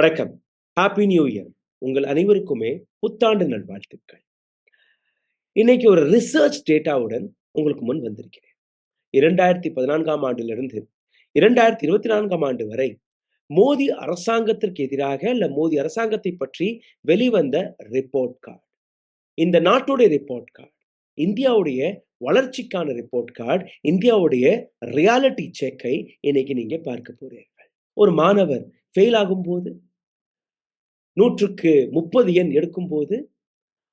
வணக்கம். Happy new year. உங்கள் அனைவருக்குமே புத்தாண்டு நல்வாழ்த்துக்கள். இன்னைக்கு ஒரு ரிசர்ச் டேட்டாவுடன் உங்களுக்கு முன் வந்திருக்கிறேன். 2014ஆம் ஆண்டிலிருந்து 2024ஆம் ஆண்டு வரை மோடி அரசாங்கத்திற்கு எதிராக இல்ல மோடி அரசாங்கத்தை பற்றி வெளிவந்த ரிப்போர்ட் கார்ட். இந்த நாட்டுடைய ரிப்போர்ட் கார்ட், இந்தியாவுடைய வளர்ச்சிக்கான ரிப்போர்ட் கார்ட், இந்தியாவுடைய ரியாலிட்டி செக்கை இன்னைக்கு நீங்க பார்க்க போறீர்கள். ஒரு மாணவர் ஃபெயில் ஆகும்போது 100க்கு 30 எண் எடுக்கும்போது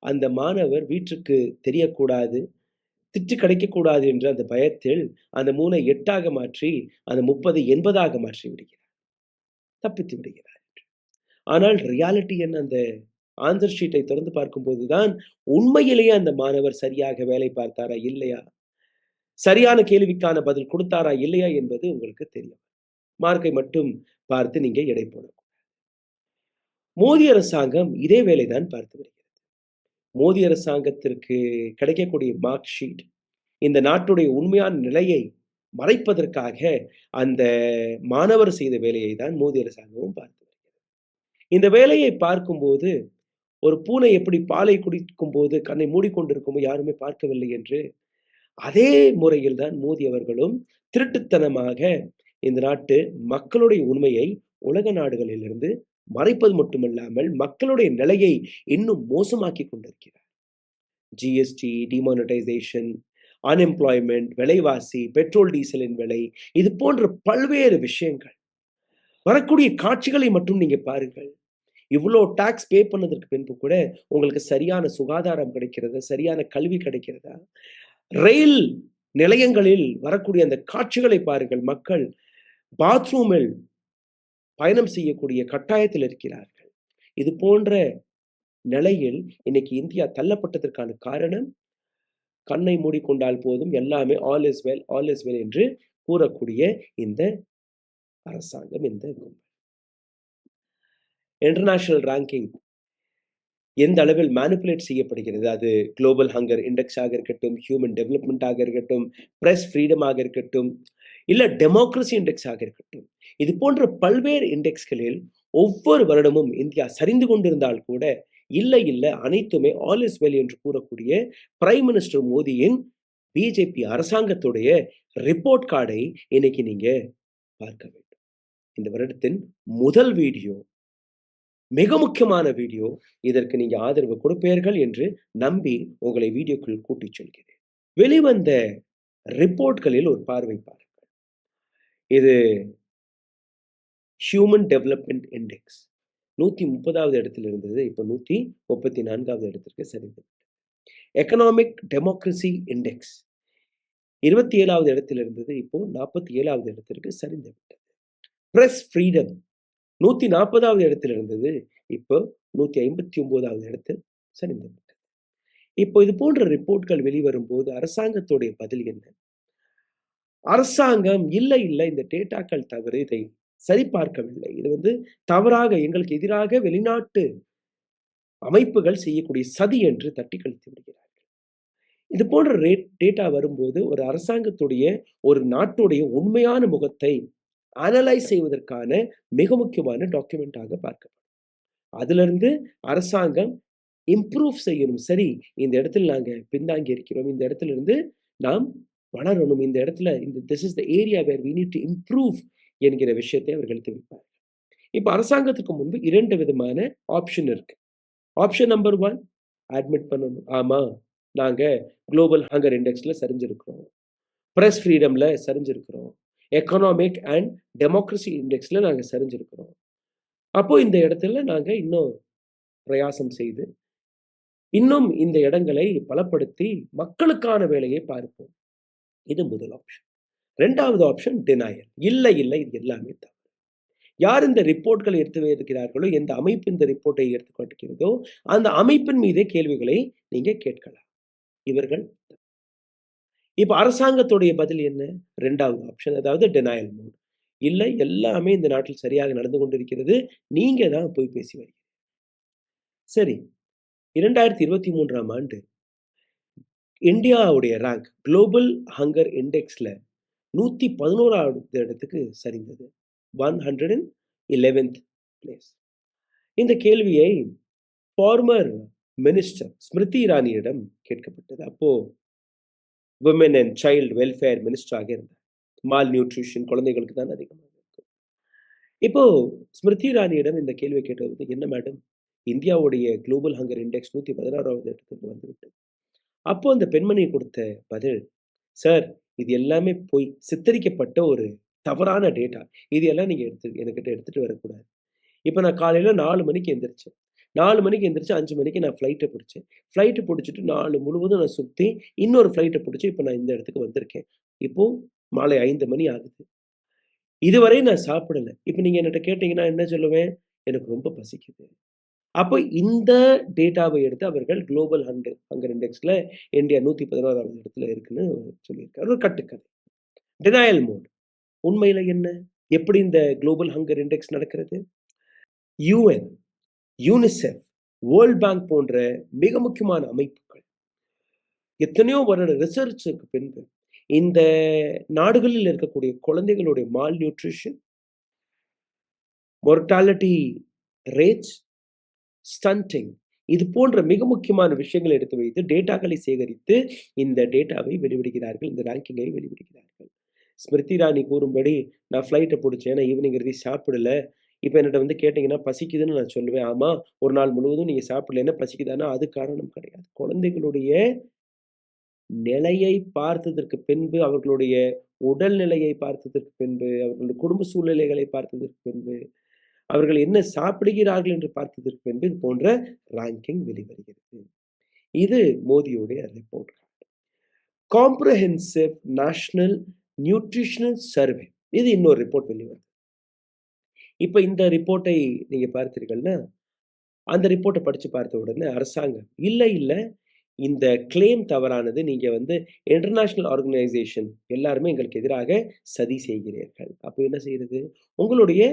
அந்த மாணவர் வீட்டுக்கு தெரியக்கூடாது, திட்டு கிடைக்கக்கூடாது என்ற அந்த பயத்தில் அந்த 3ஐ 8ஆக மாற்றி, அந்த 30ஐ 80ஆக மாற்றி விடுகிறார். தப்பித்து விடுகிறார். ஆனால் ரியாலிட்டி என்ன? அந்த ஆன்சர் ஷீட்டை திறந்து பார்க்கும்போது தான் உண்மையிலேயே அந்த மாணவர் சரியாக வேலை பார்த்தாரா? இல்லையா? சரியான கேள்விக்கான பதில் கொடுத்தாரா? இல்லையா? என்பது உங்களுக்கு தெரியும். மார்க்கை மட்டும் பார்த்து நீங்க எடை போடணும். மோடி அரசாங்கம் இதே வேலை தான் பார்த்து வருகிறது. மோடி அரசாங்கத்திற்கு கிடைக்கக்கூடிய மார்க் ஷீட் இந்த நாட்டுடைய உண்மையான நிலையை மறைப்பதற்காக அந்த மாணவர் செய்த வேலையை தான் மோடி அரசாங்கமும் பார்த்து வருகிறது. இந்த வேலையை பார்க்கும்போது ஒரு பூனை எப்படி பாலை குடிக்கும் போது கண்ணை மூடிக்கொண்டிருக்கும் யாருமே பார்க்கவில்லை என்று அதே முறையில் தான் மோடி அவர்களும் திருட்டுத்தனமாக இந்த நாட்டு மக்களுடைய உண்மையை உலக நாடுகளிலிருந்து மறைப்பது மட்டுமல்லாமல் மக்களுடைய நிலையை இன்னும் மோசமாக்கி கொண்டிருக்கிறார். ஜிஎஸ்டி, டிமானிட்டைசேஷன், அன்எம்ப்ளாய்மெண்ட், விலைவாசி, பெட்ரோல் டீசலின் விலை, இது போன்ற பல்வேறு விஷயங்கள். வரக்கூடிய காட்சிகளை மட்டும் நீங்க பாருங்கள். இவ்வளோ டாக்ஸ் பே பண்ணதற்கு பின்பு கூட உங்களுக்கு சரியான சுகாதாரம் கிடைக்கிறதா? சரியான கல்வி கிடைக்கிறதா? ரயில் நிலையங்களில் வரக்கூடிய அந்த காட்சிகளை பாருங்கள். மக்கள் பாத்ரூமில் பயணம் செய்யக்கூடிய கட்டாயத்தில் இருக்கிறார்கள். இது போன்ற நிலையில் இன்னைக்கு இந்தியா தள்ளப்பட்டதற்கான காரணம், கண்ணை மூடிக்கொண்டால் போதும் எல்லாமே all is well, all is well என்று கூறக்கூடிய இந்த அரசாங்கம், இந்த இன்டர்நேஷனல் ரேங்கிங் எந்த அளவில் மேனிபுலேட் செய்யப்படுகிறது, அது குளோபல் ஹங்கர் இண்டெக்ஸாக இருக்கட்டும், ஹியூமன் டெவலப்மெண்ட்டாக இருக்கட்டும், பிரஸ் ஃப்ரீடமாக இருக்கட்டும், இல்ல டெமோக்ரஸி இண்டெக்ஸாக இருக்கட்டும், இது போன்ற பல்வேறு இண்டெக்ஸ்களில் ஒவ்வொரு வருடமும் இந்தியா சரிந்து கொண்டிருந்தால் கூட இல்ல அனைத்துமே ஆல் இஸ் வெல் என்று கூறக்கூடிய பிரைம் மினிஸ்டர் மோடியின் பிஜேபி அரசாங்கத்துடைய ரிப்போர்ட் கார்டை இன்னைக்கு நீங்க பார்க்க வேண்டும். இந்த வருடத்தின் முதல் வீடியோ, மிக முக்கியமான வீடியோ. இதற்கு நீங்க ஆதரவு கொடுப்பீர்கள் என்று நம்பி உங்களை வீடியோக்குள் கூட்டிச் செல்கிறேன். வெளிவந்த ரிப்போர்ட்களில் ஒரு பார்வை பாருங்கள். இது ஹியூமன் டெவலப்மெண்ட் இண்டெக்ஸ் 130வது இடத்தில் இருந்தது, இப்போ 134வது இடத்திற்கு சரிந்தது. எக்கனாமிக் டெமோக்ரஸி இண்டெக்ஸ் 27வது இடத்தில் இருந்தது, இப்போ 47வது இடத்திற்கு சரிந்து விட்டது. பிரஸ் ஃப்ரீடம் 140வது இடத்தில் இருந்தது, இப்போ 159வது இடத்தில் சரிந்து விட்டது. இப்போ இது போன்ற ரிப்போர்ட்கள் வெளிவரும் போது அரசாங்கத்துடைய பதில் என்ன? அரசாங்கம் இல்ல இந்த டேட்டாக்கள் தவறு, இதை சரிபார்க்கவில்லை, இது தவறாக எங்களுக்கு எதிராக வெளிநாட்டு அமைப்புகள் செய்யக்கூடிய சதி என்று தட்டி கழித்து விடுகிறார்கள். இது போன்ற டேட்டா வரும்போது ஒரு அரசாங்கத்துடைய, ஒரு நாட்டுடைய உண்மையான முகத்தை அனலைஸ் செய்வதற்கான மிக முக்கியமான டாக்குமெண்டாக பார்க்கப்படும். அதிலிருந்து அரசாங்கம் இம்ப்ரூவ் செய்யணும். சரி, இந்த இடத்துல நாங்க பின்தாங்கி இருக்கிறோம், இந்த இடத்துல இருந்து நாம் வளரணும், இந்த இடத்துல this is the area where we need to improve என்கிற விஷயத்தை அவர்கள் தெரிவிப்பார்கள். இப்ப அரசாங்கத்துக்கு முன்பு 2 விதமான ஆப்ஷன் இருக்கு. ஆப்ஷன் நம்பர் 1, அட்மிட் பண்ணணும். ஆமா, நாங்க குளோபல் ஹங்கர் இண்டெக்ஸ்ல சரிஞ்சிருக்கிறோம், பிரஸ் ஃப்ரீடம்ல சரிஞ்சிருக்கிறோம், எக்கனாமிக் அண்ட் டெமோக்ரஸி இண்டெக்ஸ்ல நாங்க சரிஞ்சிருக்கிறோம். அப்போ இந்த இடத்துல நாங்க இன்னும் பிரயாசம் செய்து இன்னும் இந்த இடங்களை பலப்படுத்தி மக்களுக்கான வேலையை பார்ப்போம். இது முதல் ஆப்ஷன். 2வது ஆப்ஷன் டினையல். இல்ல இது எல்லாமே தவறு. யார் இந்த ரிப்போர்ட்களை எடுத்து இருக்கிறார்களோ, எந்த அமைப்பு இந்த ரிப்போர்ட்டை எடுத்துக்கொண்டிருக்கிறதோ அந்த அமைப்பின் மீதே கேள்விகளை நீங்க கேட்கலாம். இவர்கள் இப்ப அரசாங்கத்துடைய பதில் என்ன? 2வது ஆப்ஷன், அதாவது டினையல் மோட். இல்ல, எல்லாமே இந்த நாட்டில் சரியாக நடந்து கொண்டிருக்கிறது, நீங்க தான் போய் பேசி வரீங்க. சரி, 2023ஆம் ஆண்டு இந்தியாவுடைய ரேங்க் குளோபல் ஹங்கர் இண்டெக்ஸ்ல 111வது இடத்துக்கு சரிந்தது. 111th place. இந்த கேள்வியை ஃபார்மர் மினிஸ்டர் ஸ்மிருதி இரானியிடம் கேட்கப்பட்டது. அப்போ விமன் அண்ட் சைல்டு வெல்ஃபேர் மினிஸ்டராக இருந்தார். மால் நியூட்ரிஷன் குழந்தைகளுக்கு தான் அதிகமாக இருக்கும். இப்போ ஸ்மிருதி இரானியிடம் இந்த கேள்வியை கேட்டது, என்ன மேடம், இந்தியாவுடைய குளோபல் ஹங்கர் இண்டெக்ஸ் 116வது இடத்துக்கு வந்துவிட்டது. அப்போ அந்த பெண்மணி கொடுத்த பதில், சார் இது எல்லாமே பொய், சித்தரிக்கப்பட்ட ஒரு தவறான டேட்டா. இது எல்லாம் நீங்க என்கிட்ட எடுத்துட்டு வரக்கூடாது. இப்ப நான் காலையில 4 மணிக்கு எந்திரிச்சேன். 4 மணிக்கு எந்திரிச்சு 5 மணிக்கு நான் ஃப்ளைட்ட பிடிச்சேன். ஃப்ளைட் பிடிச்சுட்டு நாடு முழுவதும் நான் சுத்தி, இன்னொரு ஃப்ளைட்ட பிடிச்சு இப்ப நான் இந்த இடத்துக்கு வந்திருக்கேன். இப்போ மாலை 5 மணி ஆகுது. இதுவரை நான் சாப்பிடல. இப்ப நீங்க என்கிட்ட கேட்டீங்கன்னா என்ன சொல்லுவேன்? எனக்கு ரொம்ப பசிக்குது. அப்போ இந்த டேட்டாவை எடுத்து அவர்கள் குளோபல் ஹங்கர் இண்டெக்ஸ்ல இந்தியா 116வது இடத்துல இருக்குன்னு சொல்லியிருக்காரு. ஒரு கட்டுக்கதை. Denial mode. உண்மையில என்ன? எப்படி இந்த குளோபல் ஹங்கர் இண்டெக்ஸ் நடக்கிறது? யுஎன், யூனிசெஃப், வேர்ல்ட் பேங்க் போன்ற மிக முக்கியமான அமைப்புகள் எத்தனையோ வருட ரிசர்ச்சுக்கு பின்பு இந்த நாடுகளில் இருக்கக்கூடிய குழந்தைகளுடைய mall nutrition, mortality rates, stunting, இது போன்ற மிக முக்கியமான விஷயங்களை எடுத்து வைத்து டேட்டாக்களை சேகரித்து இந்த டேட்டாவை வெளிவிடுகிறார்கள், இந்த ரேங்கிங்கை வெளிவிடுகிறார்கள். ஸ்மிருதி இரானி கூறும்படி, நான் ஃப்ளைட்டை பிடிச்சேன், நான் ஈவினிங் எதுவும் சாப்பிடல. இப்போ என்கிட்ட வந்து கேட்டிங்கன்னா பசிக்குதுன்னு நான் சொல்லுவேன். ஆமா, ஒரு நாள் முழுவதும் நீங்க சாப்பிடலைன்னா பசிக்குதானா? அது காரணம் கிடையாது. குழந்தைகளுடைய நிலையை பார்த்ததற்கு பின்பு, அவர்களுடைய உடல் நிலையை பார்த்ததற்கு பின்பு, அவர்களுடைய குடும்ப சூழ்நிலைகளை பார்த்ததற்கு பின்பு, அவர்கள் என்ன சாப்பிடுகிறார்கள் என்று பார்த்ததற்கு பின்பு இது போன்ற ரேங்கிங் வெளிவருகிறது. இது மோடியுடைய report. Comprehensive national nutritional survey, இது இன்னொரு ரிப்போர்ட் வெளிவருது. இப்ப இந்த ரிப்போர்ட்டை நீங்க பார்த்தீர்கள்னா, அந்த ரிப்போர்ட்டை படிச்சு பார்த்த உடனே அரசாங்கம், இல்ல இந்த கிளைம் தவறானது. நீங்க வந்து இன்டர்நேஷனல் ஆர்கனைசேஷன் எல்லாருமே எங்களுக்கு எதிராக சதி செய்கிறீர்கள். அப்ப என்ன செய்யறது? உங்களுடைய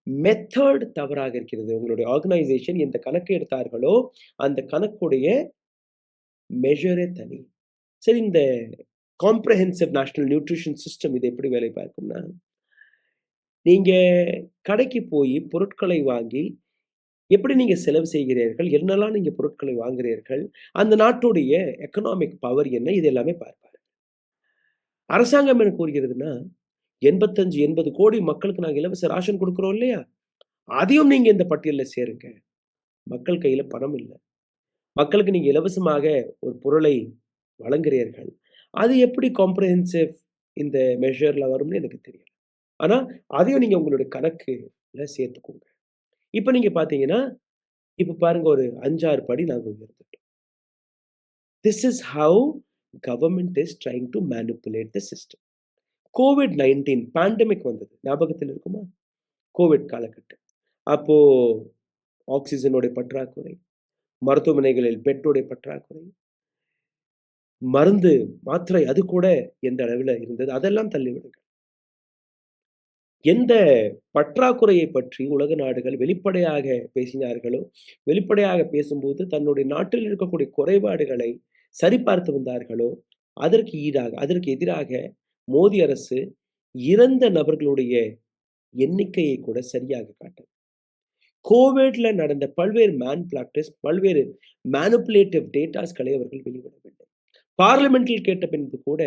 மெத்தட் தவறாக இருக்கிறது. உங்களுடைய ஆர்கனைசேஷன் எந்த கணக்கு எடுத்தார்களோ, அந்த கணக்குடைய மெஷரே தனி. சரி, இந்த காம்ப்ரஹென்சிவ் நேஷனல் நியூட்ரிஷன் சிஸ்டம் இது எப்படி வேலை பார்க்கும்னா, நீங்க கடைக்கு போய் பொருட்களை வாங்கி எப்படி நீங்க செலவு செய்கிறீர்கள், என்னெல்லாம் நீங்க பொருட்களை வாங்குகிறீர்கள், அந்த நாட்டுடைய எக்கனாமிக் பவர் என்ன, இது எல்லாமே பார்ப்பாரு. அரசாங்கம் என்ன கூறுகிறதுன்னா, 85, 80 கோடி மக்களுக்கு நாங்க இலவச ராஷன் குடுக்குறோம் இல்லையா? அதையும் நீங்க இந்த பட்டியல்ல சேருங்க. மக்கள் கையில பணம் இல்ல. மக்களுக்கு நீங்க இலவசமாக ஒரு பொருளை வழங்குகிறீர்கள். அது எப்படி காம்ப்ரஹென்சிவ் இந்த மெஷர்ல வரும்னு எனக்கு தெரியல. ஆனா, அதையும் நீங்க உங்களுடைய கணக்குல சேர்த்துக்கோங்க. இப்ப நீங்க பார்த்தீங்கன்னா, இப்ப பாருங்க, ஒரு 5, 6 படி நாங்க உயர்ந்துட்டோம். This is how government is trying to manipulate the system. COVID-19 pandemic வந்தது. ஞாபகத்தில் இருக்குமா? கோவிட் காலகட்டம். அப்போ ஆக்ஸிஜனுடைய பற்றாக்குறை, மருத்துவமனைகளில் பெட்டுடைய பற்றாக்குறை, மருந்து, மாத்திரை அது கூட எந்த அளவில இருந்தது, அதெல்லாம் தள்ளிவிடுங்க. எந்த பற்றாக்குறையை பற்றி உலக நாடுகள் வெளிப்படையாக பேசினார்களோ, வெளிப்படையாக பேசும்போது தன்னுடைய நாட்டில் இருக்கக்கூடிய குறைபாடுகளை சரிபார்த்து வந்தார்களோ, அதற்கு எதிராக மோடி அரசு இறந்த நபர்களுடைய எண்ணிக்கையை கூட சரியாக காட்டல. கோவிட்ல நடந்த பல்வேறு பல்வேறு மேனிபுலேட்டிவ் டேட்டாஸ்களை அவர்கள் வெளிவிடவில்லை. பார்லிமென்ட்டில் கேட்ட பின்பு கூட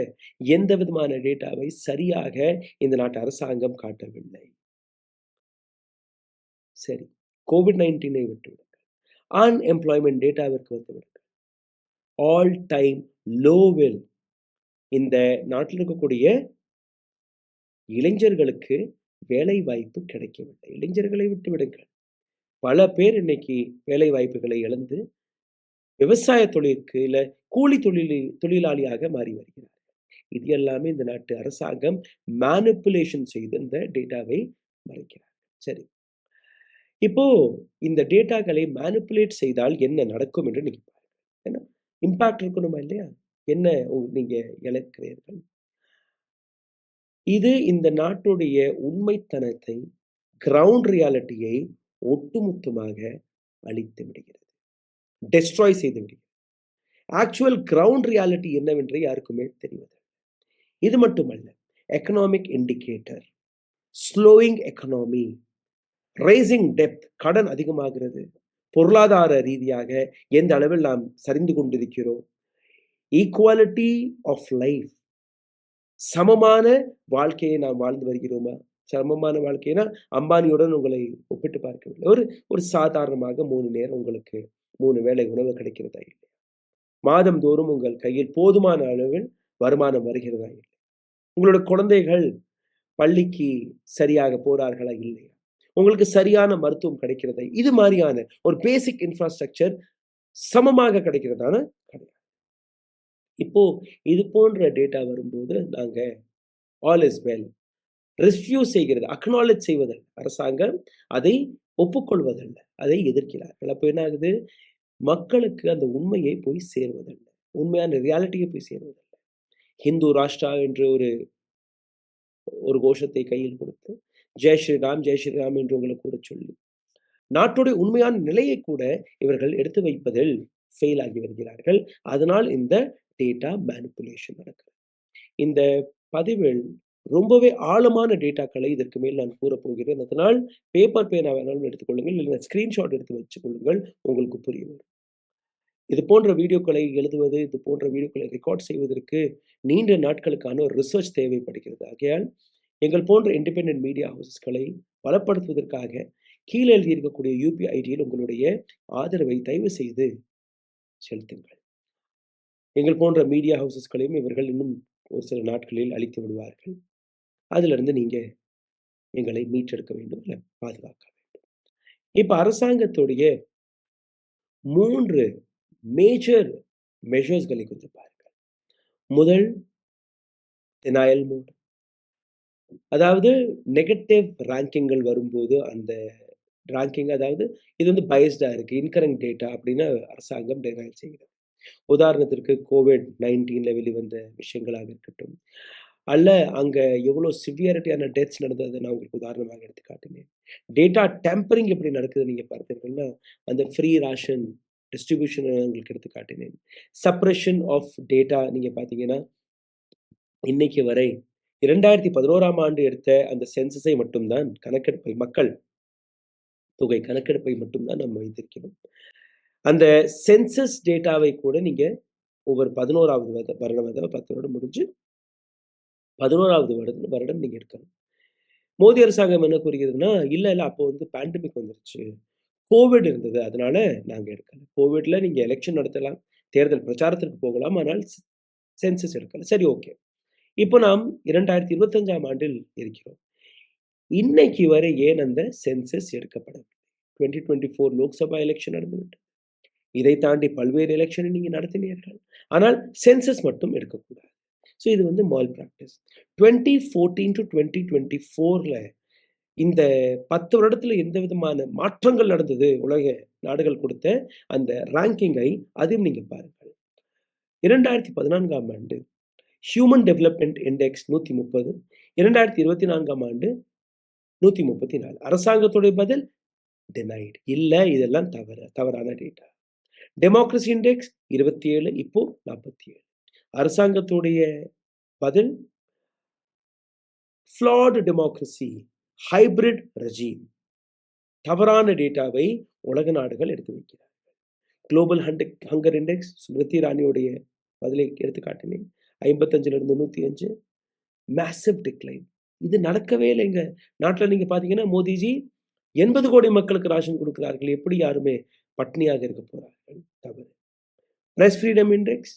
எந்த விதமான டேட்டாவை சரியாக இந்த நாட்டு அரசாங்கம் காட்டவில்லை. சரி, COVID-19 விட்டுவிடுங்கள். அன்எம்ப்ளாய்மென்ட் டேட்டாவிற்கு வந்துவிடுங்கள். ஆல் டைம் லோவில் இந்த நாட்டில் இருக்கக்கூடிய இளைஞர்களுக்கு வேலை வாய்ப்பு கிடைக்கவில்லை. இளைஞர்களை விட்டு விடுங்கள். பல பேர் இன்னைக்கு வேலை வாய்ப்புகளை இழந்து விவசாய தொழிலுக்கு இல்ல கூலி தொழிலாளியாக மாறி வருகிறார்கள். இது எல்லாமே இந்த நாட்டு அரசாங்கம் மேனிபுலேஷன் செய்து இந்த டேட்டாவை மறைக்கிறார். சரி, இப்போ இந்த டேட்டாக்களை மேனிபுலேட் செய்தால் என்ன நடக்கும் என்று நீங்க பாருங்க. ஏன்னா இம்பாக்ட் இருக்கணுமா இல்லையா? என்ன நீங்க இழக்கிறீர்கள்? இது இந்த நாட்டுடைய உண்மைத்தனத்தை, கிரவுண்ட் ரியாலிட்டியை ஒட்டுமொத்தமாக அழித்து விடுகிறது. டெஸ்ட்ராய் செய்து விடுகிறது. ஆக்சுவல் கிரவுண்ட் ரியாலிட்டி என்னவென்று யாருக்குமே தெரிவது. இது மட்டுமல்ல, economic indicator, slowing economy, rising டெப்த், கடன் அதிகமாகிறது. பொருளாதார ரீதியாக எந்த அளவில் நாம் சரிந்து கொண்டிருக்கிறோம். ஈக்குவாலிட்டி ஆஃப் லைஃப், சமமான வாழ்க்கையை நாம் வாழ்ந்து வருகிறோமா? சமமான வாழ்க்கைனா, அம்பானியுடன் உங்களை ஒப்பிட்டு பார்க்கவில்லை. ஒரு ஒரு சாதாரணமாக 3 நேரம் உங்களுக்கு 3 வேளை உணவு கிடைக்கிறதா இல்லையா? மாதம்தோறும் உங்கள் கையில் போதுமான அளவில் வருமானம் வருகிறதா இல்லை? உங்களோட குழந்தைகள் பள்ளிக்கு சரியாக போறார்களா இல்லையா? உங்களுக்கு சரியான மருத்துவம் கிடைக்கிறதா? இது மாரியான ஒரு பேசிக் இன்ஃப்ராஸ்ட்ரக்சர் சமமாக கிடைக்கிறதானா? கிடையாது. இப்போ இது போன்ற டேட்டா வரும்போது நாங்க ஆல் இஸ் வெல் ரெஃப்யூஸ் செய்கிறது, அக்னாலஜ் செய்வதல்ல. அரசாங்கம் அதை ஒப்புக்கொள்வதல்ல, அதை எதிர்க்கிறார்கள். அப்ப என்ன ஆகுது? மக்களுக்கு அந்த உண்மையை போய் சேர்வதில்ல. உண்மையான ரியாலிட்டியை போய் சேர்வதில்ல. ஹிந்து ராஷ்டிரா என்று ஒரு ஒரு கோஷத்தை கையில் கொடுத்து, ஜெய் ஸ்ரீராம், ஜெய் ஸ்ரீராம் என்று உங்களை கூறச் சொல்லி, நாட்டுடைய உண்மையான நிலையை கூட இவர்கள் எடுத்து வைப்பதில் ஃபெயில் ஆகி வருகிறார்கள். அதனால் இந்த டேட்டா மேனிபுலேஷன் நடக்குது. இந்த பதிவில் ரொம்பவே ஆழமான டேட்டாக்களை இதற்கு மேல் நான் கூறப்போகிறேன். அதனால் பேப்பர் பேனா வேணாலும் எடுத்துக்கொள்ளுங்கள், இல்லை ஸ்கிரீன்ஷாட் எடுத்து வச்சுக் கொள்ளுங்கள். உங்களுக்கு புரிய வரும். இது போன்ற வீடியோக்களை எழுதுவது, இது போன்ற வீடியோக்களை ரெக்கார்ட் செய்வதற்கு நீண்ட நாட்களுக்கான ஒரு ரிசர்ச் தேவைப்படுகிறது. ஆகையால் எங்கள் போன்ற இண்டிபெண்டன்ட் மீடியா ஹவுசஸ்களை பலப்படுத்துவதற்காக கீழே எழுதியிருக்கக்கூடிய யூபிஐ ஐடியில் உங்களுடைய ஆதரவை தயவு செய்து செலுத்துங்கள். எங்கள் போன்ற மீடியா ஹவுசஸ்களையும் இவர்கள் இன்னும் ஒரு சில நாட்களில் அழித்து விடுவார்கள். அதிலிருந்து நீங்க எங்களை மீட்டெடுக்க வேண்டும், இல்லை பாதுகாக்க வேண்டும். இப்ப அரசாங்கத்துடைய 3 மேஜர் மெஷர்ஸ்களை கொஞ்சம் பாருங்க. முதல், டினையல் மோட். அதாவது நெகட்டிவ் ரேங்கிங்கள் வரும்போது அந்த ரேங்கிங், அதாவது இது வந்து பயஸ்டா இருக்கு, இன்கரெக்ட் டேட்டா அப்படின்னு அரசாங்கம் டினைல் செய்கிறது. உதாரணத்திற்கு COVID-19ல வெளிவந்த விஷயங்களாக இருக்கட்டும், அல்ல அங்க எவ்வளோ சிவியாரிட்டியான டெத்ஸ் நடந்தது நான் உங்களுக்கு உதாரணமாக எடுத்து காட்டினேன். டேட்டா டேம்பரிங் எப்படி நடக்குது நீங்க பார்த்தீர்கள்னா, அந்த ஃப்ரீ ரேஷன் டிஸ்ட்ரிபியூஷன் உங்களுக்கு எடுத்து காட்டினேன். சப்ரஷன் ஆஃப் டேட்டா நீங்க பார்த்தீங்கன்னா, இன்னைக்கு வரை 2011ஆம் ஆண்டு எடுத்த அந்த சென்சஸை மட்டும் தான், கணக்கெடுப்பை, மக்கள் தொகை கணக்கெடுப்பை மட்டும் தான் நம்ம வைத்திருக்கிறோம். அந்த சென்சஸ் டேட்டாவை கூட நீங்க ஒவ்வொரு 11வது வருடம், அதாவது 10 வருடம் முடிஞ்சு 11வது வருடம் நீங்க எடுக்கணும். மோடி அரசாங்கம் என்ன கூறுகிறதுன்னா, இல்ல அப்போ வந்து பேண்டமிக் வந்துருச்சு, கோவிட் இருந்தது, அதனால நாங்க எடுக்கல. கோவிட்ல நீங்க எலெக்ஷன் நடத்தலாம், தேர்தல் பிரச்சாரத்திற்கு போகலாம், ஆனால் சென்சஸ் எடுக்கல. சரி, ஓகே. இப்போ நாம் 2025ஆம் ஆண்டில் இருக்கிறோம். இன்னைக்கு வரை ஏன் அந்த சென்சஸ் எடுக்கப்படவில்லை? 2024 லோக்சபா எலெக்ஷன் நடந்துவிட்டது. இதை தாண்டி பல்வேறு எலெக்ஷனை நீங்க நடத்தினீர்கள். ஆனால் சென்சஸ் மட்டும் எடுக்கக்கூடாது. ஸோ இது வந்து மால் பிராக்டிஸ். 2014 to 2024ல இந்த 10 வருடத்துல எந்த விதமான மாற்றங்கள் நடந்தது? உலக நாடுகள் கொடுத்த அந்த ரேங்கிங்கை அதையும் நீங்க பாருங்கள். 2014ஆம் ஆண்டு ஹியூமன் டெவலப்மெண்ட் இண்டெக்ஸ் 130, 2024ஆம் ஆண்டு 134. அரசாங்கத்துடைய பதில் டினைட். இல்ல, இதெல்லாம் தவறான டேட்டா. டெமோக்ரசி இண்டெக்ஸ் 27, இப்போ 47. அரசாங்கத்துடைய பதில் ஃப்ளாட் டெமோக்ரசி, ஹைபிரிட் ரெஜீம். தவறான டேட்டாவை உலக நாடுகள் எடுத்து வைக்கிறார்கள். குளோபல் ஹங்கர் இண்டெக்ஸ், ஸ்மிருதி இரானியுடைய பதிலை எடுத்து காட்டினேன், 55லிருந்து 105. Massive decline. இது நடக்கவே இல்லைங்க. நாட்டுல நீங்க பார்த்தீங்கன்னா, மோடிஜி 80 கோடி மக்களுக்கு ரேஷன் கொடுக்கிறார்கள். எப்படி யாருமே பட்னியாக இருக்க போறார்கள்? தவறு. பிரஸ் ஃப்ரீடம் இண்டெக்ஸ்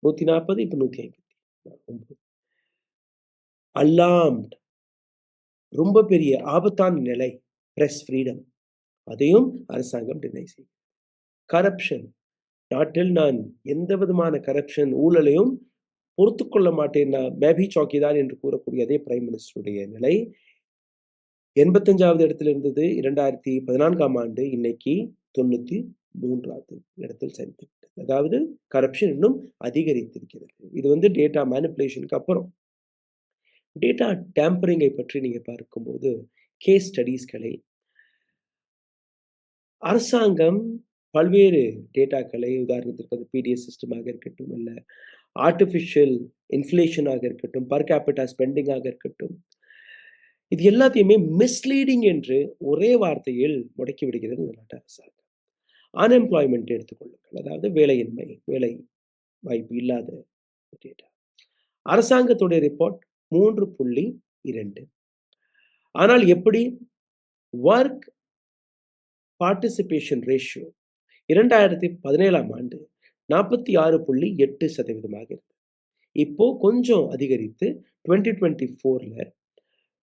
140, இப்ப 159. அலார்ம்ட், ரொம்ப பெரிய ஆபத்தான நிலை, பிரஸ் ஃப்ரீடம். அதையும் அரசாங்கம் டினை செய்யும். கரப்ஷன், நாட்டில் நான் எந்த விதமான கரப்ஷன், ஊழலையும் பொறுத்துக்கொள்ள மாட்டேன், நான் மேபி சௌக்கிதார் என்று கூறக்கூடிய அதே பிரைம் மினிஸ்டருடைய நிலை 85வது இடத்துல இருந்தது 2014ஆம் ஆண்டு, இன்னைக்கு 93வது இடத்தில் சரிந்துவிட்டது. அதாவது கரப்ஷன் இன்னும் அதிகரித்திருக்கிறது. இது வந்து டேட்டா மேனிபுலேஷனுக்கு அப்புறம். டேட்டா டேம்பரிங்கை பற்றி நீங்க பார்க்கும்போது கேஸ் ஸ்டடீஸ்களை அரசாங்கம் பல்வேறு டேட்டாக்களை, உதாரணத்திற்கு அது பிடிஎஸ் சிஸ்டமாக இருக்கட்டும், இல்ல ஆர்டிஃபிஷியல் இன்ஃப்ளேஷனாக இருக்கட்டும், பர் கேபிட்டா ஸ்பெண்டிங்காக இருக்கட்டும், இது எல்லாத்தையுமே மிஸ்லீடிங் என்று ஒரே வார்த்தையில் முடக்கி விடுகிறது இந்த நாட்டு அரசாங்கம். அன்எம்ப்ளாய்மென்ட் எடுத்துக்கொள்ளுங்கள். அதாவது வேலையின்மை, வேலை வாய்ப்பு இல்லாத டேட்டா. அரசாங்கத்துடைய ரிப்போர்ட் 3.2. ஆனால் எப்படி? வொர்க் பார்ட்டிசிபேஷன் ரேஷியோ 2017ஆம் ஆண்டு 46.8% இருக்கு. இப்போ கொஞ்சம் அதிகரித்து 2024ல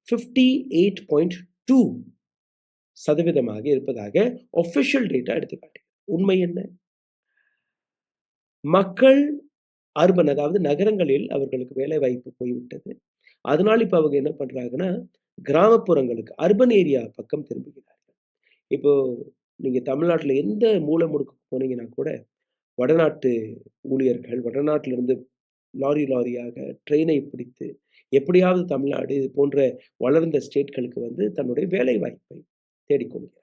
58.2% இருப்பதாக ஒபிஷியல் டேட்டா எடுத்துக்காட்டு. உண்மை என்ன? மக்கள் அர்பன், அதாவது நகரங்களில் அவர்களுக்கு வேலை வாய்ப்பு போய்விட்டது. அதனால இப்ப அவங்க என்ன பண்றாங்கன்னா, கிராமப்புறங்களுக்கு அர்பன் ஏரியா பக்கம் திரும்புகிறார்கள். இப்போ நீங்க தமிழ்நாட்டுல எந்த மூலை முடுக்குக்கு போனீங்கன்னா கூட, வடநாட்டு ஊழியர்கள் வடநாட்டிலிருந்து லாரியாக ட்ரெயினை பிடித்து எப்படியாவது தமிழ்நாடு இது போன்ற வளர்ந்த ஸ்டேட்களுக்கு வந்து தன்னுடைய வேலை வாய்ப்பை தேடிக்கொள்கிறார்கள்.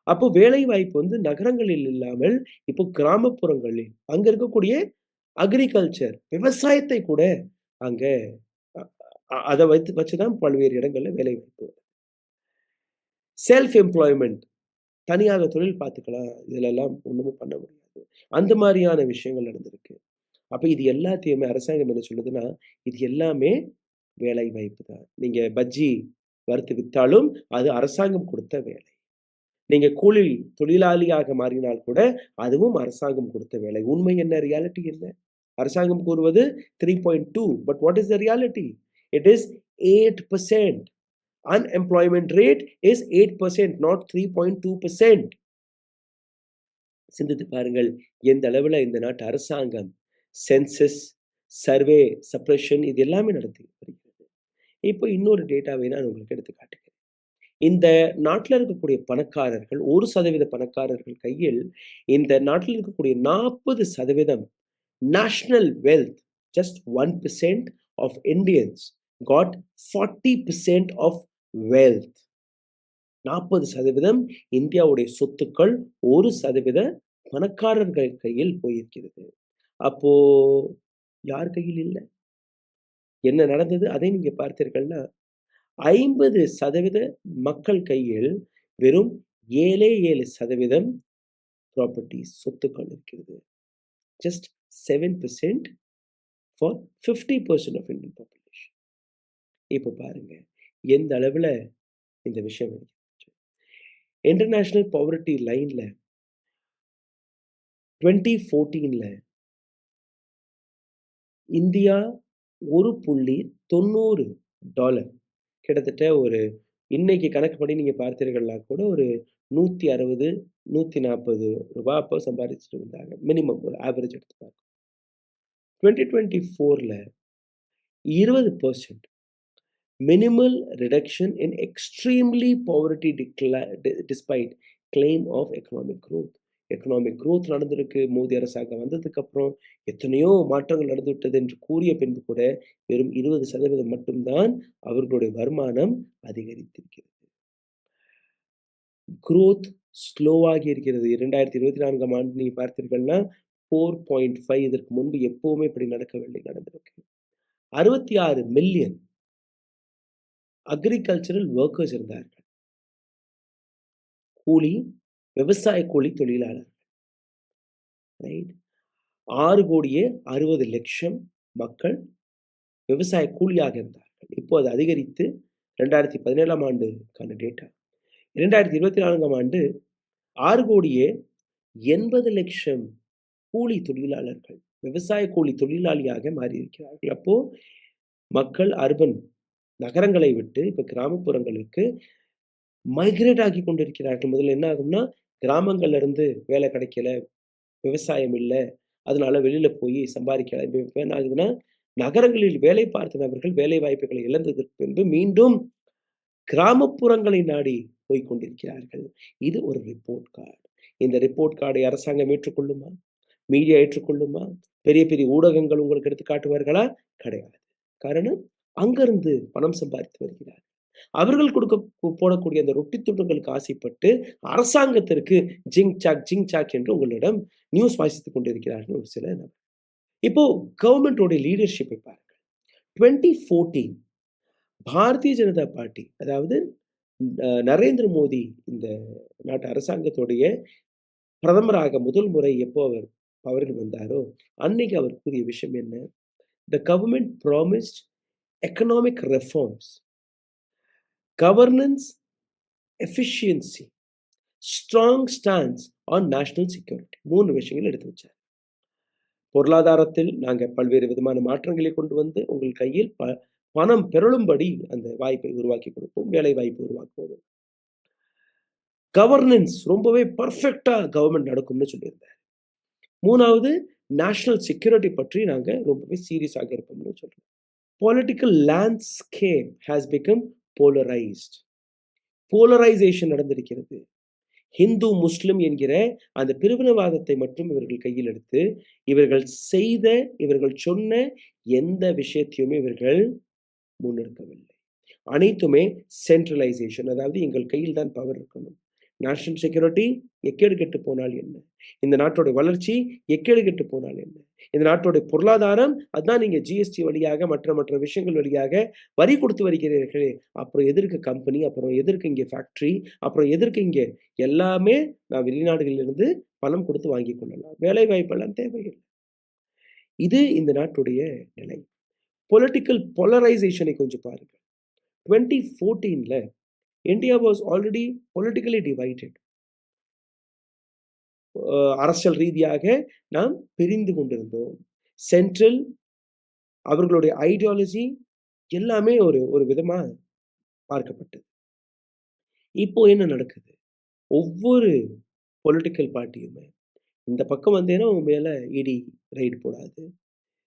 அப்போ வேலை வாய்ப்பு வந்து நகரங்களில் இல்லாமல் இப்போ கிராமப்புறங்களில் அங்க இருக்கக்கூடிய அக்ரிகல்ச்சர் விவசாயத்தை கூட அங்க அதை வச்சுதான் பல்வேறு இடங்கள்ல வேலை வாய்ப்பு. செல்ஃப் எம்ப்ளாய்மெண்ட், தனியாக தொழில் பார்த்துக்கலாம், இதுல எல்லாம் ஒண்ணுமே பண்ண முடியாது. அந்த மாதிரியான விஷயங்கள் நடந்திருக்கு. அப்ப இது எல்லாத்தையுமே அரசாங்கம் என்ன சொல்லுதுன்னா, இது எல்லாமே வேலை வாய்ப்பு தான். நீங்க பஜ்ஜி வறுத்து வித்தாலும் அது அரசாங்கம் கொடுத்த வேலை. நீங்க கூலி தொழிலாளியாக மாறினால் கூட அதுவும் அரசாங்கம் கொடுத்த வேலை. உண்மை என்ன? ரியாலிட்டி என்ன? அரசாங்கம் கூறுவது 3.2, but what is the reality? It is 8%. Unemployment rate is 8%, not 3.2%. சிந்தித்து பாருங்கள், எந்த அளவுல இந்த நாட்டு அரசாங்கம் சென்சஸ், சர்வே, சப்ரஷன் இது எல்லாமே நடத்தி வருகிறது. இப்போ இன்னொரு டேட்டாவை நான் உங்களுக்கு எடுத்து காட்டுகிறேன். இந்த நாட்டில் இருக்கக்கூடிய பணக்காரர்கள் 1% பணக்காரர்கள் கையில் இந்த நாட்டில் இருக்கக்கூடிய 40% national wealth, just 1% of Indians got 40% of wealth. 40% இந்தியாவுடைய சொத்துக்கள் 1% பணக்காரர்கள் கையில் போயிருக்கிறது. அப்போ யார் கையில் இல்லை? என்ன நடந்தது? அதை நீங்க பார்த்தீர்கள்னா 50% மக்கள் கையில் வெறும் 7% ப்ராப்பர்ட்டிஸ், சொத்துக்கள் இருக்கிறது. Just 7% for 50% of Indian population. இப்போ பாருங்க எந்த அளவுல இந்த விஷயம் இருக்கு. இன்டர்நேஷனல் பாவர்ட்டி லைன்ல 2014ல இந்தியா $1.90, கிட்டத்தட்ட ஒரு இன்னைக்கு கணக்குப்படி நீங்க பார்த்தீர்கள்னா கூட ஒரு 160, 140 ரூபாய் அப்போ சம்பாதிச்சுட்டு இருந்தாங்க. மினிமம் ஒரு ஆவரேஜ் எடுத்து பார்க்க. 2024ல 20% minimal reduction in extremely poverty despite claim of economic growth. Economic growth நடந்திருக்கு. மோடி அரசாங்கம் வந்ததுக்கு அப்புறம் எத்தனையோ மாற்றங்கள் நடந்துவிட்டது என்று கூறிய பின்பு கூட வெறும் 20% மட்டும்தான் அவர்களுடைய வருமானம் அதிகரித்திருக்கிறது. growth ஸ்லோவாகி இருக்கிறது. 2024ஆம் ஆண்டு நீங்க பார்த்தீர்கள்னா 4.5, இதற்கு முன்பு எப்பவுமே இப்படி நடக்கவில்லை, நடந்திருக்கு. 66 மில்லியன் அக்ரிகல்ச்சரல் ஒர்க்கர்ஸ் இருந்தார்கள். கூலி, விவசாய கூலி தொழிலாளர். ரைட்? 6,60,00,000 மக்கள் விவசாய கூலியாக இருந்தார்கள். இப்போ அது அதிகரித்து 2017ஆம் ஆண்டுக்கான டேட்டா. 2024ஆம் ஆண்டு 6,80,00,000 கூலி தொழிலாளர்கள், விவசாய கூலி தொழிலாளியாக மாறியிருக்கிறார்கள். அப்போ மக்கள் அர்பன் நகரங்களை விட்டு இப்ப கிராமப்புறங்களுக்கு மைக்ரேட் ஆகி கொண்டிருக்கிறார்கள். முதல்ல என்ன ஆகும்னா, கிராமங்கள்ல இருந்து வேலை கிடைக்கல, விவசாயம் இல்ல, அதனால வெளியில போய் சம்பாதிக்கலாம். இப்ப என்ன ஆகுதுன்னா, நகரங்களில் வேலை பார்த்த நபர்கள் வேலை வாய்ப்புகளை இழந்ததற்கு பின்பு மீண்டும் கிராமப்புறங்களை நாடி போய் கொண்டிருக்கிறார்கள். இது ஒரு ரிப்போர்ட் கார்டு. இந்த ரிப்போர்ட் கார்டை அரசாங்கம் ஏற்றுக்கொள்ளுமா? மீடியா ஏற்றுக்கொள்ளுமா? பெரிய பெரிய ஊடகங்கள் உங்களுக்கு எடுத்து காட்டுவார்களா? கிடையாது. காரணம், அங்கிருந்து பணம் சம்பாதித்து வருகிறார். அவர்கள் போடக்கூடிய அந்த ரொட்டி துண்டுகளுக்கு ஆசைப்பட்டு அரசாங்கத்திற்கு ஜிங் சாக் என்று உங்களிடம் நியூஸ் வாசித்துக் கொண்டிருக்கிறார்கள் ஒரு சில நபர். இப்போ கவர்மெண்டோட லீடர்ஷிப்பை பாருங்கள். 2014 பாரதிய ஜனதா பார்ட்டி அதாவது நரேந்திர மோடி இந்த நாட்டு அரசாங்கத்துடைய பிரதமராக முதல் முறை எப்போ அவர் பவருக்கு வந்தாரோ, அன்னைக்கு அவர் கூறிய விஷயம் என்ன? "The government promised economic reforms, governance efficiency, strong stands on national security." 3 விஷயங்கள் எடுத்து வச்சார். பொருளாதாரத்தில் நாங்க பல்வேறு விதமான மாற்றங்களை கொண்டு வந்து உங்கள் கையில் பணம் பெருளும்படி அந்த வாய்ப்பை உருவாக்கி கொடுப்போம். வேலை வாய்ப்பு உருவாக்குவோம். கவர்னன்ஸ் ரொம்பவே பெர்ஃபெக்ட்டா கவர்ன்மென்ட் நடக்கும்னு சொல்லியிருந்தார். 3வது நேஷனல் செக்யூரிட்டி பற்றி நாங்க ரொம்பவே சீரியஸாக இருப்போம்னு சொல்றோம். Political landscape has become polarised. Polarisation நடந்திருக்கிறது. ஹிந்து, முஸ்லிம் என்கிற அந்த பிரிவினவாதத்தை மட்டும் இவர்கள் கையில் எடுத்து, இவர்கள் செய்த, இவர்கள் சொன்ன எந்த விஷயத்தையுமே இவர்கள் முன்னெடுக்கவில்லை. அனைத்துமே சென்ட்ரலைசேஷன். அதாவது எங்கள் கையில் தான் பவர் இருக்கணும். நேஷனல் செக்யூரிட்டி எக்கேடு கெட்டு போனால் என்ன? இந்த நாட்டோட வளர்ச்சி எக்கேடு கெட்டு போனால் என்ன? இந்த நாட்டோட பொருளாதாரம் அதான் நீங்க ஜிஎஸ்டி வழியாக மற்ற விஷயங்கள் வழியாக வரி கொடுத்து வருகிறீர்களே, அப்புறம் எதற்கு கம்பெனி? அப்புறம் எதற்கு இங்க ஃபேக்டரி? அப்புறம் எதற்கு இங்க எல்லாமே நான் வெளிநாடுகளிலிருந்து பணம் கொடுத்து வாங்கிக் கொள்ளலாம். வேலை வாய்ப்பெல்லாம் தேவையில்லை. இது இந்த நாட்டுடைய நிலை. பொலிட்டிக்கல் போலரைசேஷனை கொஞ்சம் பாருங்க. 2014ல India was already politically divided. அரசியல் ரீதியாக நாம் பிரிந்து கொண்டிருந்தோம். சென்ட்ரல் அவர்களுடைய ஐடியாலஜி எல்லாமே ஒரு ஒரு விதமா பார்க்கப்பட்டது. இப்போ என்ன நடக்குது? ஒவ்வொரு பொலிட்டிக்கல் பார்ட்டியுமே இந்த பக்கம் வந்தேன்னா உன் மேல இடி ரெய்டு போடாது.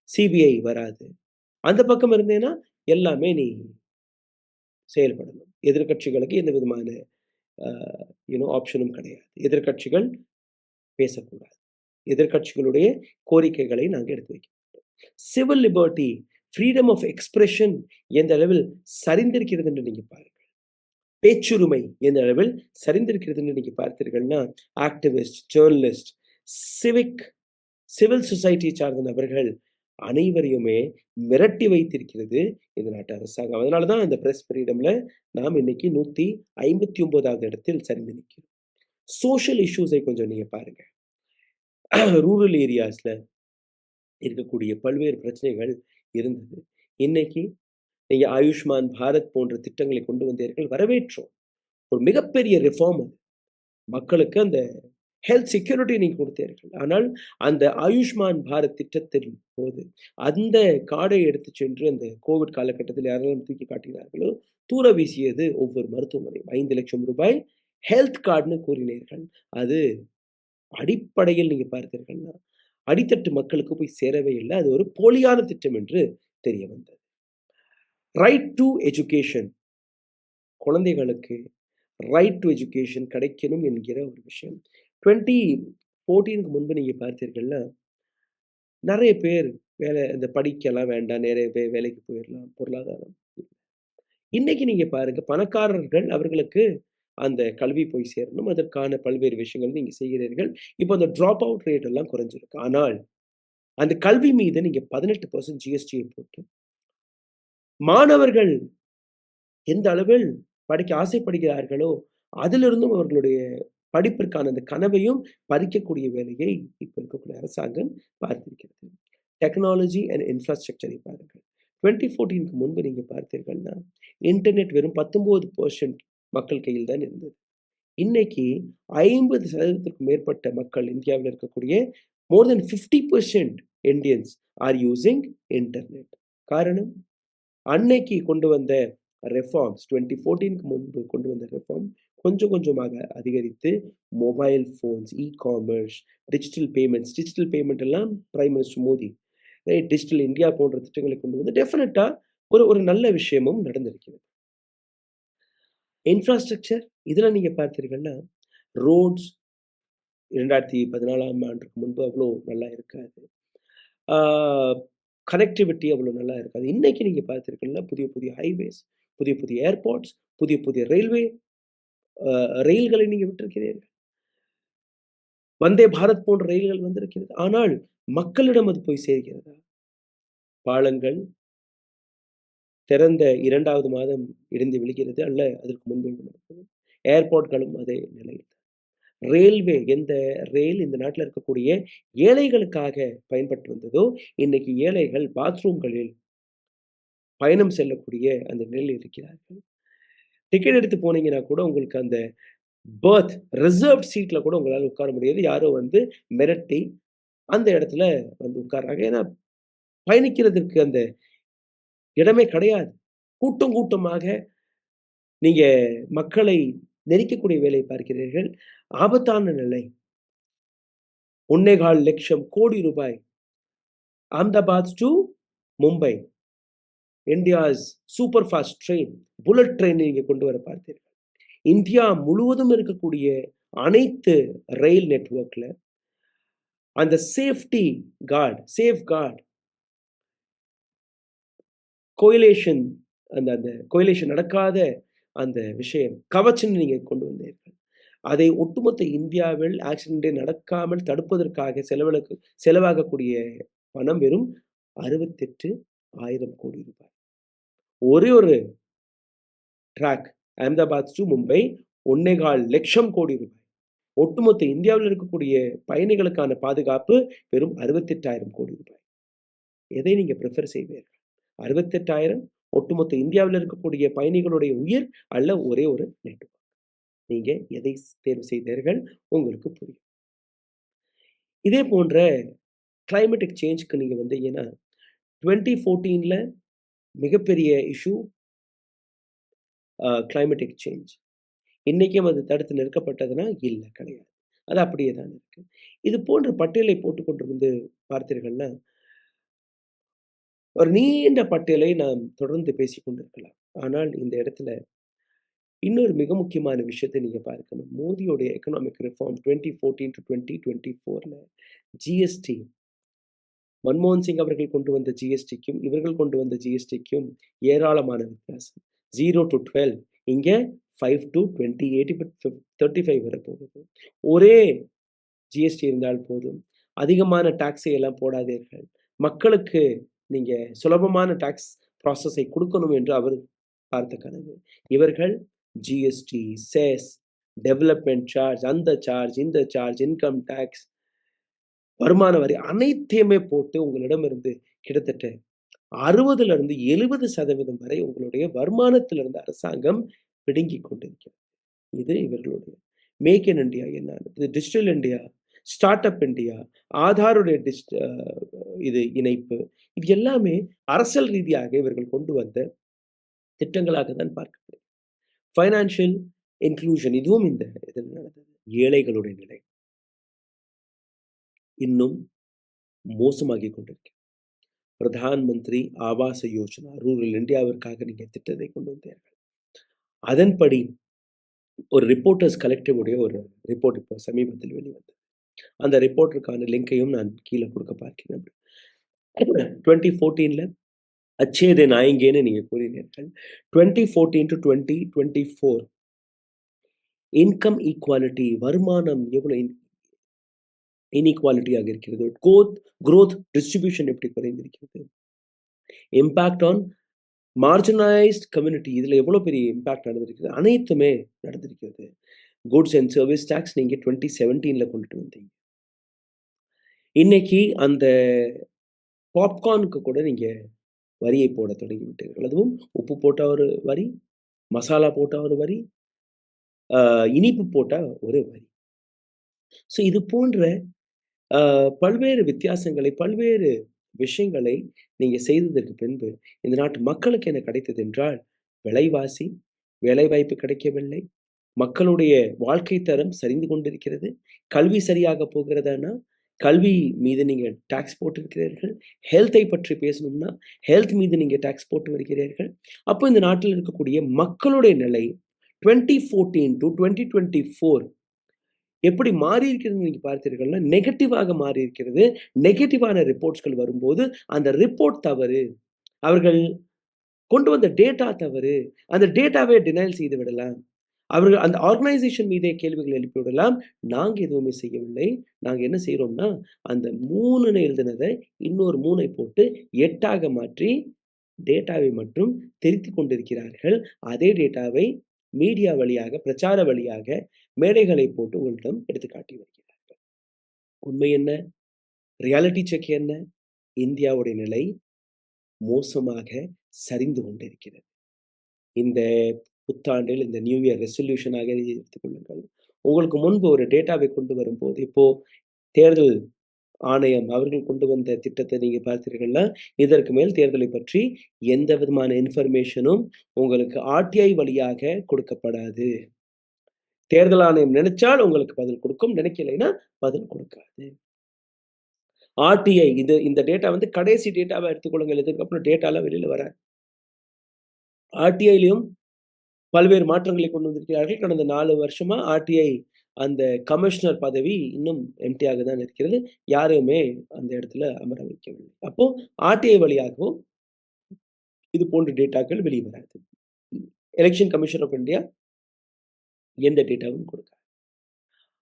சிபிஐ வராது. அந்த பக்கம் இருந்தேன்னா எல்லாமே நீ செயல்படணும். எதிர்க்கட்சிகளுக்கு எந்த விதமான அ ஆப்ஷனும் கிடையாது. எதிர்க்கட்சிகள் பேசக்கூடாது. எதிர்க்கட்சிகளுடைய கோரிக்கைகளை நாங்க எடுத்து வைக்க மாட்டோம். Civil liberty, freedom of expression எந்த அளவில் சரிந்திருக்கிறது என்று நீங்க பாருங்க. பேச்சுரிமை எந்த அளவில் சரிந்திருக்கிறது என்று நீங்க பார்த்தீர்கள்னா, ஆக்டிவிஸ்ட், ஜர்னலிஸ்ட், சிவிக் சிவில் சொசைட்டியை சார்ந்த நபர்கள் அனைவரையுமே மிரட்டி வைத்திருக்கிறது இந்த நாட்டு அரசாங்கம். அதனால தான் இந்த பிரஸ் ஃப்ரீடம்ல நாம் இன்னைக்கு 159வது இடத்தில் சரிந்து நிற்கிறோம். சோஷியல் இஷ்யூஸை கொஞ்சம் நீங்க பாருங்க. ரூரல் ஏரியாஸ்ல இருக்கக்கூடிய பல்வேறு பிரச்சனைகள் இருந்தது. இன்னைக்கு நீங்க ஆயுஷ்மான் பாரத் போன்ற திட்டங்களை கொண்டு வந்தீர்கள், வரவேற்றோம். ஒரு மிகப்பெரிய ரிஃபார்ம் அது. மக்களுக்கு அந்த ஹெல்த் செக்யூரிட்டி நீங்க கொடுத்தீர்கள். ஆனால் அந்த ஆயுஷ்மான் பாரத் திட்டத்தின் போது அந்த கார்டை எடுத்துச் சென்று அந்த கோவிட் காலகட்டத்தில் யாரெல்லாம் தூக்கி காட்டினார்களோ, தூர வீசியது ஒவ்வொரு மருத்துவமனையும். ரூ. 5,00,000 ஹெல்த் கார்டுன்னு கூறினீர்கள். அது அடிப்படையில் நீங்க பார்த்தீர்கள்னா, அடித்தட்டு மக்களுக்கு போய் சேரவே இல்ல. அது ஒரு போலியான திட்டம் என்று தெரிய வந்தது. ரைட் டூ எஜுகேஷன் குழந்தைகளுக்கு ரைட் டூ எஜுகேஷன் கிடைக்கணும் என்கிற ஒரு விஷயம். 2014க்கு முன்பு நீங்க பார்த்தீர்கள்னா, நெறைய பேர் இந்த படிக்கலாம் வேண்டாம். நிறைய பேர் வேலைக்கு போயிரலாம். பொருளாதாரம். இன்னைக்கு நீங்க பாருங்க, பணக்காரர்கள் அவர்களுக்கு அந்த கல்வி போய் சேரணும். அதற்கான பல்வேறு விஷயங்கள் நீங்க செய்கிறீர்கள். இப்போ அந்த ட்ராப் அவுட் ரேட் எல்லாம் குறைஞ்சிருக்கு. ஆனால் அந்த கல்வி மீது நீங்க 18% ஜிஎஸ்டிய போட்டு, மாணவர்கள் எந்த அளவில் படிக்க ஆசைப்படுகிறார்களோ, அதிலிருந்தும் அவர்களுடைய படிப்பிற்கான அந்த கனவையும் பறிக்கக்கூடிய வேலையை இப்ப இருக்கக்கூடிய அரசாங்கம் பார்த்திருக்கிறது. டெக்னாலஜி அண்ட் இன்ஃப்ராஸ்ட்ரக்சரை பாருங்கள். 2014க்கு முன்பு நீங்க பார்த்தீர்கள்னா, இன்டர்நெட் வெறும் 19% மக்கள் கையில் தான் இருந்தது. இன்னைக்கு 50% மேற்பட்ட மக்கள் இந்தியாவில் இருக்கக்கூடிய மோர் தென் 50% இந்தியன்ஸ் ஆர் யூசிங் இன்டர்நெட். காரணம், அன்னைக்கு கொண்டு வந்த ரிஃபார்ம்ஸ் 2014க்கு முன்பு கொண்டு வந்த ரிஃபார்ம் கொஞ்சம் கொஞ்சமாக அதிகரித்து mobile phones, e-commerce, digital payment எல்லாம் prime minister Modi digital India போன்ற திட்டங்களை கொண்டு வந்து டெஃபினட்டா ஒரு ஒரு நல்ல விஷயமும் நடந்திருக்கிறது. இன்ஃப்ராஸ்ட்ரக்சர் இதுல நீங்க பார்த்தீர்கள்னா, ரோட்ஸ் 2014ஆம் ஆண்டுக்கு முன்பு அவ்வளோ நல்லா இருக்காது. ஆ கனெக்டிவிட்டி அவ்வளோ நல்லா இருக்காது. இன்னைக்கு நீங்க பார்த்தீர்கள்னா, புதிய புதிய ஹைவேஸ், புதிய புதிய ஏர்போர்ட்ஸ், புதிய புதிய ரயில்களை நீங்க விட்டிருக்கிறீர்கள். வந்தே பாரத் போன்ற ரயில்கள் வந்திருக்கிறது. ஆனால் மக்களிடம் அது போய் சேர்கிறதா? பாலங்கள், திறந்த 2வது மாதம் இடிந்து விழுகிறது, அல்ல அதற்கு முன்பே விழுந்தது. ஏர்போர்ட்களும் அதே நிலையில். ரயில்வே எந்த ரயில் இந்த நாட்டில இருக்கக்கூடிய ஏழைகளுக்காக பயன்பட்டு வந்ததோ, இன்னைக்கு ஏழைகள் பாத்ரூம்களில் பயணம் செல்லக்கூடிய அந்த நிலையில் இருக்கிறார்கள். டிக்கெட் எடுத்து போனீங்கன்னா கூட உங்களுக்கு அந்த பெர்த் ரிசர்வ்ட் சீட்ல கூட உங்களால உட்கார முடியாது. யாரோ வந்து மிரட்டி அந்த இடத்துல வந்து உட்கார்றாங்க. ஏன்னா பயணிக்கிறதற்கு அந்த இடமே கிடையாது. கூட்டம் கூட்டமாக நீங்க மக்களை நெரிக்கக்கூடிய வேலையை பார்க்கிறீர்கள். ஆபத்தான நிலை. 1,25,00,000 கோடி ரூபாய். Ahmedabad to Mumbai. India's super fast train, bullet train நீங்க கொண்டு வர பார்த்தீர்கள். இந்தியா முழுவதும் இருக்கக்கூடிய அனைத்து ரயில் நெட்வொர்க்ல அந்த சேஃப் கார்ட் கோயிலேஷன் அந்த அந்த கோயிலேஷன் நடக்காத அந்த விஷயம் கவச்சம் நீங்க கொண்டு வந்தீர்கள். அதை ஒட்டுமொத்த இந்தியாவில் ஆக்சிடென்டே நடக்காமல் தடுப்பதற்காக செலவாகக்கூடிய பணம் வெறும் 68,000 கோடி ரூபாய். ஒரே ஒரு ட்ராக் அஹமதாபாத் டு மும்பை 1,25,00,000 கோடி ரூபாய். ஒட்டுமொத்த இந்தியாவில் இருக்கக்கூடிய பயணிகளுக்கான பாதுகாப்பு வெறும் 68,000 கோடி ரூபாய். எதை நீங்க பிரிஃபர் செய்வீர்கள்? 68,000 ஒட்டுமொத்த இந்தியாவில் இருக்கக்கூடிய பயணிகளுடைய உயிர், அல்ல ஒரே ஒரு நெட்வொர்க். நீங்க எதை தேர்வு செய்தீர்கள்? உங்களுக்கு புரியும். இதே போன்ற கிளைமேட்டிக் சேஞ்ச்க்கு நீங்க வந்தீங்கன்னா 2014ல மிகப்பெரிய இஷ்யூ கிளைமேட்டிக் சேஞ்ச். இன்னைக்கும் அது தடுத்து நிறுத்தப்பட்டதுன்னா இல்ல, கிடையாது. அது அப்படியே தான் இருக்கு. இது போன்ற பட்டியலை போட்டுக் கொண்டிருந்து பார்த்தீர்கள்னா, ஒரு நீண்ட பட்டியலை நாம் தொடர்ந்து பேசிக் கொண்டிருக்கலாம். ஆனால் இந்த இடத்துல இன்னொரு மிக முக்கியமான விஷயத்தை நீங்க பார்க்கணும். மோடியோடைய எக்கனாமிக் ரிஃபார்ம் 2014-2024ல ஜிஎஸ்டி, மன்மோகன் சிங் அவர்கள் கொண்டு வந்த ஜிஎஸ்டிக்கும் இவர்கள் கொண்டு வந்த ஜிஎஸ்டிக்கும் ஏராளமான வித்தியாசம். 0-12, இங்க 5-28, 35 வரப்போகுது. ஒரே ஜிஎஸ்டி இருந்தால் போதும். அதிகமான டாக்ஸை எல்லாம் போடாதீர்கள். மக்களுக்கு நீங்க சுலபமான டாக்ஸ் ப்ராசஸை கொடுக்கணும் என்று அவர் பார்த்த கனவு. இவர்கள் ஜிஎஸ்டி, செஸ், டெவலப்மெண்ட் சார்ஜ், அந்த சார்ஜ், இந்த சார்ஜ், இன்கம் டாக்ஸ், வருமான வரி அனைத்தையுமே போட்டு உங்களிடமிருந்து கிட்டத்தட்ட 60-70% வரை உங்களுடைய வருமானத்திலிருந்து அரசாங்கம் பிடுங்கிக் கொண்டிருக்கிறது. இது இவர்களுடைய மேக் இன் இண்டியா என்ன, digital India, start up India, ஆதாருடைய இது இணைப்பு, இது எல்லாமே அரசியல் ரீதியாக இவர்கள் கொண்டு வந்த திட்டங்களாக தான் பார்க்கப்படுது. ஃபைனான்சியல் இன்க்ளூஷன், இதுவும் இந்த இதில் நடந்தது. ஏழைகளுடைய நிலை இன்னும் மோசமாகி கொண்டிருக்கு. பிரதான் மந்திரி ஆவாச யோஜனா, ரூரல் இந்தியாவிற்காக நீங்க திட்டத்தை கொண்டு வந்தீர்கள். அதன்படி ஒரு ரிப்போர்ட்டர்ஸ் கலெக்டிவ் உடைய ஒரு ரிப்போர்ட் இப்போ சமீபத்தில் வெளிவந்தது. அந்த ரிப்போர்ட்டுக்கான லிங்கையும் நான் கீழே கொடுக்க பார்க்கிறேன். 2014ல அச்சே தின் ஆயேங்கேன்னு நீங்க கூறினீர்கள். 2014-2024 இன்கம் ஈக்வாலிட்டி, வருமானம் எவ்வளவு இன்இக்வாலிட்டியாக இருக்கிறது, growth டிஸ்ட்ரிபியூஷன் எப்படி குறைந்திருக்கிறது, இம்பாக்ட் ஆன் மார்ஜினலைஸ்ட் கம்யூனிட்டி, இதுல எவ்வளவு பெரிய இம்பாக்ட் நடந்திருக்கிறது, அனைத்துமே நடந்திருக்கிறது. குட்ஸ் அண்ட் சர்வீஸ் டாக்ஸ் நீங்க 2017ல கொண்டுட்டு வந்தீங்க. இன்னைக்கு அந்த பாப்கார்னுக்கு கூட நீங்க வரியை போட தொடங்கி விட்டீர்கள். அதுவும் உப்பு போட்டா ஒரு வரி, மசாலா போட்டா ஒரு வரி, இனிப்பு போட்டா ஒரு வரி. ஸோ இது போன்ற பல்வேறு வித்தியாசங்களை, பல்வேறு விஷயங்களை நீங்க செய்ததற்கு பின்பு இந்த நாட்டு மக்களுக்கு என்ன கிடைத்தது என்றால், விலைவாசி, வேலைவாய்ப்பு கிடைக்கவில்லை, மக்களுடைய வாழ்க்கை தரம் சரிந்து கொண்டிருக்கிறது. கல்வி சரியாக போகிறதானா, கல்வி மீது நீங்க டாக்ஸ் போட்டிருக்கிறீர்கள். ஹெல்த்தை பற்றி பேசணும்னா, ஹெல்த் மீது நீங்க டாக்ஸ் போட்டு வருகிறீர்கள். அப்போ இந்த நாட்டில் இருக்கக்கூடிய மக்களுடைய நிலை 2014-2024 எப்படி மாறி இருக்கிறது நீங்க பார்த்தீர்கள்னா, நெகட்டிவாக மாறி இருக்கிறது. நெகட்டிவான ரிப்போர்ட்ஸ்கள் வரும்போது, அந்த ரிப்போர்ட் தவறு. அவர்கள் கொண்டு வந்த டேட்டா தவறு. அந்த டேட்டாவை டினைல் செய்து விடலாம். அவர்கள் அந்த ஆர்கனைசேஷன் மீதே கேள்விகள் எழுப்பி விடலாம். நாங்க எதுவுமே செய்யவில்லை. நாங்க என்ன செய்றோம்னா, அந்த 3ன்னு எழுதினத இன்னொரு 3ஐ போட்டு 8ஆக மாற்றி டேட்டாவை மட்டும் திரித்துக் கொண்டிருக்கிறார்கள். அதே டேட்டாவை மீடியா வழியாக, பிரச்சார வழியாக மேடைகளை போட்டு உங்களிடம் எடுத்துக்காட்டி வருகிறார்கள். உண்மை என்ன? ரியாலிட்டி செக் என்ன? இந்தியாவுடைய நிலை மோசமாக சரிந்து கொண்டிருக்கிறது. இந்த புத்தாண்டில் இந்த நியூ இயர் ரெசல்யூஷனாக எடுத்துக் கொள்ளுங்கள். உங்களுக்கு முன்பு ஒரு டேட்டாவை கொண்டு வரும்போது, இப்போ தேர்தல் ஆணையம் அவர்கள் கொண்டு வந்த திட்டத்தை நீங்க பார்த்தீர்கள்னா, இதற்கு மேல் தேர்தலை பற்றி எந்த விதமான இன்ஃபர்மேஷனும் உங்களுக்கு ஆர்டிஐ வழியாக கொடுக்கப்படாது. தேர்தல் ஆணையம் நினைச்சால் உங்களுக்கு பதில் கொடுக்கும், நினைக்கலைன்னா பதில் கொடுக்காது. ஆர்டிஐ இந்த டேட்டா வந்து கடைசி டேட்டாவா எடுத்துக்கொள்ளுங்கள். இதுக்கப்புறம் டேட்டாலாம் வெளியில வராது. ஆர்டிஐலயும் பல்வேறு மாற்றங்களை கொண்டு வந்திருக்கிறார்கள். கடந்த 4 வருஷமா ஆர்டிஐ அந்த கமிஷனர் பதவி இன்னும் எம்ப்டியாக தான் இருக்கிறது. யாரையுமே அந்த இடத்துல அமர வைக்கவில்லை. அப்போ ஆர்டிஐ வழியாகவும் இது போன்ற டேட்டாக்கள் வெளியே வராது. எலெக்ஷன் கமிஷன் ஆஃப் இந்தியா எந்த டேட்டாவும் கொடுக்காது.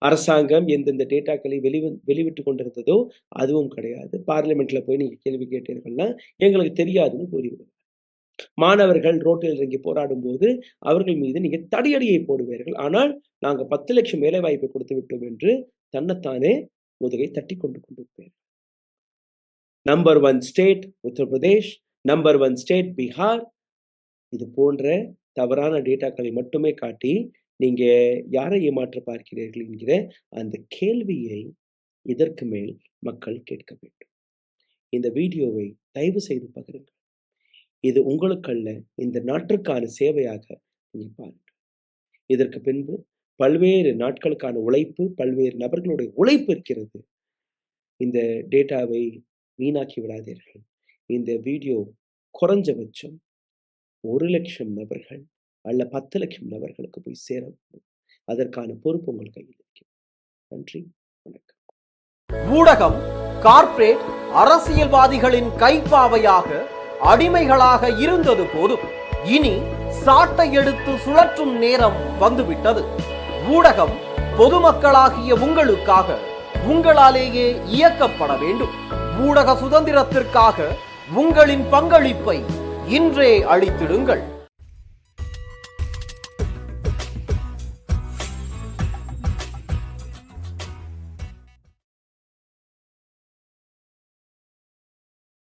அரசாங்கம் எந்தெந்த டேட்டாக்களை வெளிவிட்டுக் கொண்டிருந்ததோ அதுவும் கிடையாது. பார்லிமெண்ட்ல போய் நீங்க கேள்வி கேட்டீர்கள்னா எங்களுக்கு தெரியாதுன்னு கூறிவிடுவார். மாணவர்கள் ரோட்டில் இறங்கி போராடும் போது அவர்கள் மீது நீங்க தடியடியை போடுவீர்கள். ஆனால் நாங்க 10 லட்சம் வேலை வாய்ப்பை கொடுத்து விட்டோம் என்று தன்னைத்தானே முதுகை தட்டி கொண்டிருப்பீர்கள். Number 1 state Uttar Pradesh, number 1 state Bihar. இது போன்ற தவறான டேட்டாக்களை மட்டுமே காட்டி நீங்க யாரை ஏமாற்ற பார்க்கிறீர்கள் என்கிற அந்த கேள்வியை இதற்கு மேல் மக்கள் கேட்க வேண்டும். இந்த வீடியோவை தயவு செய்து பகிருங்கள். இது உங்களுக்கல்ல, இந்த நாட்டிற்கான சேவையாக நீங்க பாருங்கள். இதற்கு பின்பு பல்வேறு நாட்களுக்கான உழைப்பு, பல்வேறு நபர்களுடைய உழைப்பு இருக்கிறது. இந்த டேட்டாவை வீணாக்கி விடாதீர்கள். இந்த வீடியோ குறைஞ்சபட்சம் 1 லட்சம் நபர்கள் அல்ல 10 லட்சம் நபர்களுக்கு போய் சேர வேண்டும். அதற்கான பொறுப்பு உங்கள் கையில் இருக்கிறது. நன்றி, வணக்கம். ஊடகம் கார்ப்பரேட் அரசியல்வாதிகளின் கைப்பாவையாக அடிமைகளாக இருந்தது போதும். இனி சாட்டை எடுத்து சுழற்றும் நேரம் வந்துவிட்டது. ஊடகம் பொதுமக்களாகிய உங்களுக்காக, உங்களாலேயே இயக்கப்பட வேண்டும். ஊடக சுதந்திரத்திற்காக உங்களின் பங்களிப்பை இன்றே அளித்திடுங்கள்.